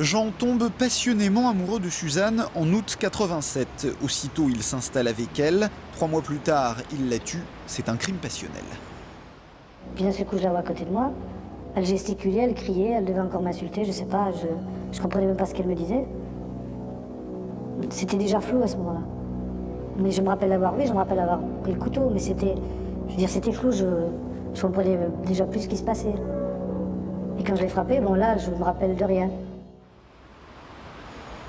Jean tombe passionnément amoureux de Suzanne en août 87. Aussitôt, il s'installe avec elle. 3 mois plus tard, il la tue. C'est un crime passionnel. Puis d'un seul coup, je la vois à côté de moi. Elle gesticulait, elle criait, elle devait encore m'insulter, je sais pas, je comprenais même pas ce qu'elle me disait. C'était déjà flou à ce moment-là. Mais je me rappelle l'avoir vu, je me rappelle avoir pris le couteau, mais c'était flou, je comprenais déjà plus ce qui se passait. Et quand je l'ai frappé, bon là, je me rappelle de rien.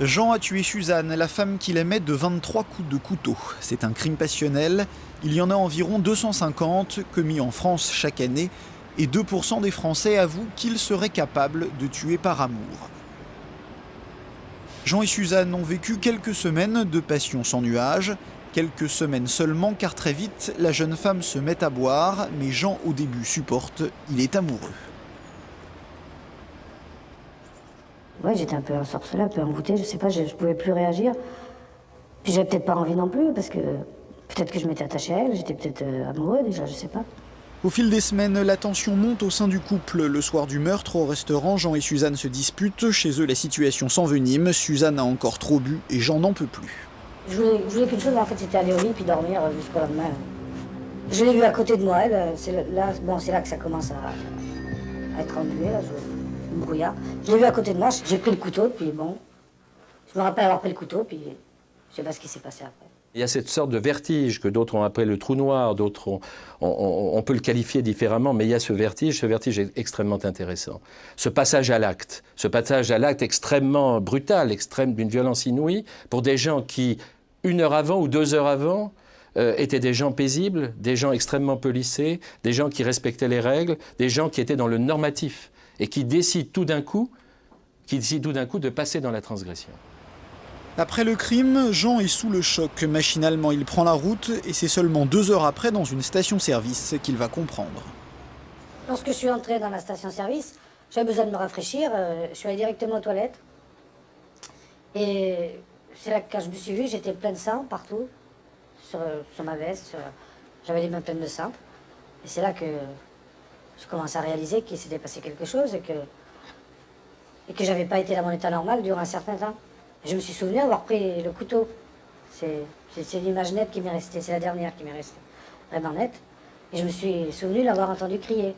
Jean a tué Suzanne, la femme qu'il aimait, de 23 coups de couteau. C'est un crime passionnel. Il y en a environ 250 commis en France chaque année. Et 2% des Français avouent qu'ils seraient capables de tuer par amour. Jean et Suzanne ont vécu quelques semaines de passion sans nuages. Quelques semaines seulement, car très vite, la jeune femme se met à boire. Mais Jean, au début, supporte. Il est amoureux. Ouais, j'étais un peu ensorcelée, un peu envoûtée, je sais pas, je pouvais plus réagir. Puis j'avais peut-être pas envie non plus, parce que peut-être que je m'étais attachée à elle, j'étais peut-être amoureux déjà, je sais pas. Au fil des semaines, la tension monte au sein du couple. Le soir du meurtre, au restaurant, Jean et Suzanne se disputent. Chez eux, la situation s'envenime. Suzanne a encore trop bu et Jean n'en peut plus. Je voulais qu'une chose, en fait, c'était aller au lit puis dormir jusqu'au lendemain. Je l'ai vue à côté de moi, elle, c'est là que ça commence à être embué, là, brouillard. Je l'ai vue à côté de moi, j'ai pris le couteau, puis bon, je me rappelle avoir pris le couteau, puis je sais pas ce qui s'est passé après. Il y a cette sorte de vertige que d'autres ont appelé le trou noir, d'autres on peut le qualifier différemment, mais il y a ce vertige est extrêmement intéressant. Ce passage à l'acte extrêmement brutal, extrême, d'une violence inouïe, pour des gens qui, 1 heure avant ou 2 heures avant, étaient des gens paisibles, des gens extrêmement policés, des gens qui respectaient les règles, des gens qui étaient dans le normatif, et qui décident tout d'un coup de passer dans la transgression. Après le crime, Jean est sous le choc. Machinalement, il prend la route et c'est seulement 2 heures après, dans une station-service, qu'il va comprendre. Lorsque je suis entrée dans la station-service, j'avais besoin de me rafraîchir, je suis allée directement aux toilettes. Et c'est là que quand je me suis vue, j'étais pleine de sang partout, sur ma veste, j'avais les mains pleines de sang. Et c'est là que je commence à réaliser qu'il s'était passé quelque chose et que j'avais pas été dans mon état normal durant un certain temps. Je me suis souvenu avoir pris le couteau. C'est l'image nette qui m'est restée, c'est la dernière qui m'est restée, vraiment nette. Et je me suis souvenu l'avoir entendu crier.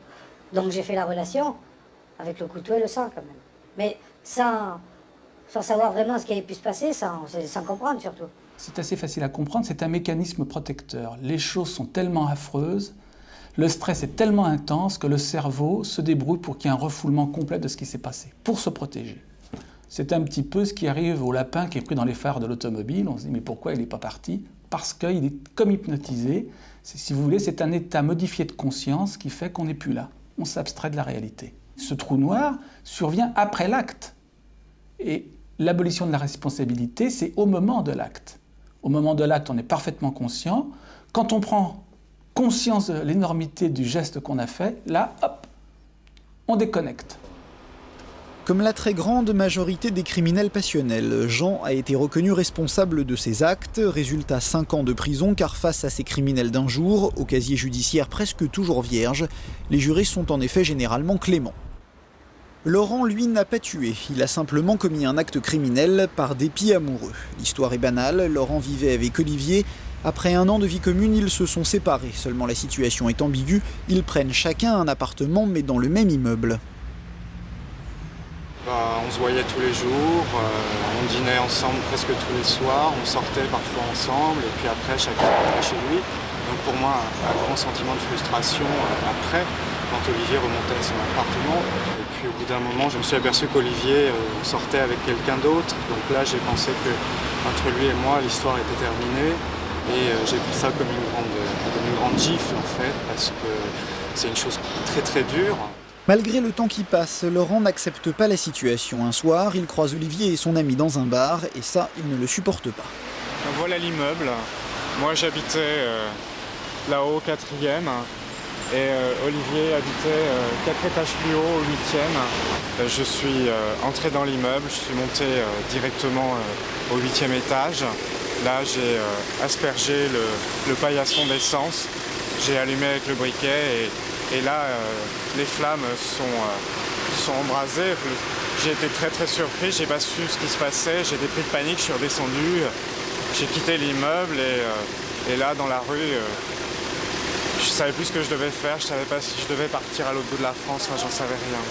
Donc j'ai fait la relation avec le couteau et le sang quand même. Mais sans savoir vraiment ce qui avait pu se passer, sans comprendre surtout. C'est assez facile à comprendre, c'est un mécanisme protecteur. Les choses sont tellement affreuses, le stress est tellement intense que le cerveau se débrouille pour qu'il y ait un refoulement complet de ce qui s'est passé, pour se protéger. C'est un petit peu ce qui arrive au lapin qui est pris dans les phares de l'automobile. On se dit mais pourquoi il n'est pas parti? Parce qu'il est comme hypnotisé. Si vous voulez, c'est un état modifié de conscience qui fait qu'on n'est plus là. On s'abstrait de la réalité. Ce trou noir survient après l'acte. Et l'abolition de la responsabilité, c'est au moment de l'acte. Au moment de l'acte, on est parfaitement conscient. Quand on prend conscience de l'énormité du geste qu'on a fait, là, hop, on déconnecte. Comme la très grande majorité des criminels passionnels, Jean a été reconnu responsable de ses actes. Résultat, 5 ans de prison, car face à ces criminels d'un jour, au casier judiciaire presque toujours vierge, les jurés sont en effet généralement cléments. Laurent, lui, n'a pas tué. Il a simplement commis un acte criminel par dépit amoureux. L'histoire est banale. Laurent vivait avec Olivier. Après 1 an de vie commune, ils se sont séparés. Seulement la situation est ambiguë. Ils prennent chacun un appartement, mais dans le même immeuble. On se voyait tous les jours, on dînait ensemble presque tous les soirs, on sortait parfois ensemble et puis après chacun rentrait chez lui. Donc pour moi un grand sentiment de frustration après, quand Olivier remontait à son appartement. Et puis au bout d'un moment je me suis aperçu qu'Olivier sortait avec quelqu'un d'autre. Donc là j'ai pensé qu'entre lui et moi l'histoire était terminée. Et j'ai pris ça comme une grande gifle en fait, parce que c'est une chose très très dure. Malgré le temps qui passe, Laurent n'accepte pas la situation. Un soir, il croise Olivier et son ami dans un bar, et ça, il ne le supporte pas. Donc voilà l'immeuble. Moi j'habitais là-haut, 4e, et Olivier habitait 4 étages plus haut, au 8e. Je suis entré dans l'immeuble, je suis monté directement au 8e étage. Là, j'ai aspergé le paillasson d'essence, j'ai allumé avec le briquet et là, les flammes sont embrasés. J'ai été très très surpris, j'ai pas su ce qui se passait, j'ai été pris de panique, je suis redescendu, j'ai quitté l'immeuble et là dans la rue, je savais plus ce que je devais faire, je savais pas si je devais partir à l'autre bout de la France, j'en savais rien.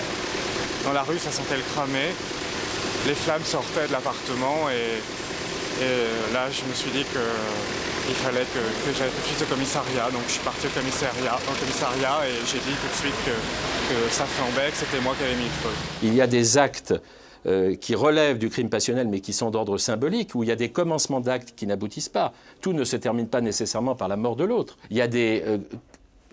Dans la rue, ça sentait le cramé, les flammes sortaient de l'appartement et là je me suis dit qu'il fallait que j'aille tout de suite au commissariat, donc je suis parti au commissariat et j'ai dit tout de suite que ça flambait, que c'était moi qui avais mis le feu. Il y a des actes qui relèvent du crime passionnel mais qui sont d'ordre symbolique, où il y a des commencements d'actes qui n'aboutissent pas. Tout ne se termine pas nécessairement par la mort de l'autre. Il y a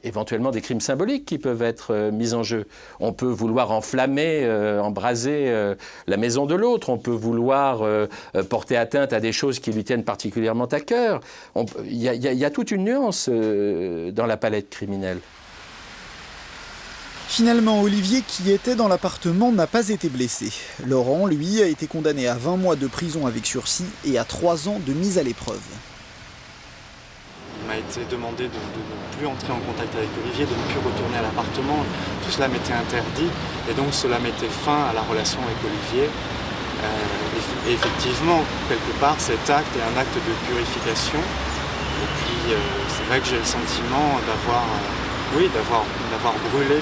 éventuellement des crimes symboliques qui peuvent être mis en jeu. On peut vouloir enflammer, embraser la maison de l'autre, on peut vouloir porter atteinte à des choses qui lui tiennent particulièrement à cœur. Il y a toute une nuance dans la palette criminelle. Finalement, Olivier, qui était dans l'appartement, n'a pas été blessé. Laurent, lui, a été condamné à 20 mois de prison avec sursis et à 3 ans de mise à l'épreuve. Il m'a été demandé de ne plus entrer en contact avec Olivier, de ne plus retourner à l'appartement. Tout cela m'était interdit et donc cela mettait fin à la relation avec Olivier. Et effectivement, quelque part, cet acte est un acte de purification. Et puis, c'est vrai que j'ai le sentiment d'avoir brûlé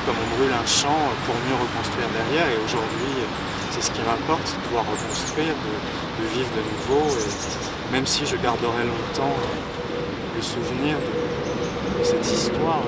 comme on brûle un champ pour mieux reconstruire derrière. Et aujourd'hui, c'est ce qui m'importe, c'est de pouvoir reconstruire, de vivre de nouveau. Et même si je garderai longtemps le souvenir de cette histoire.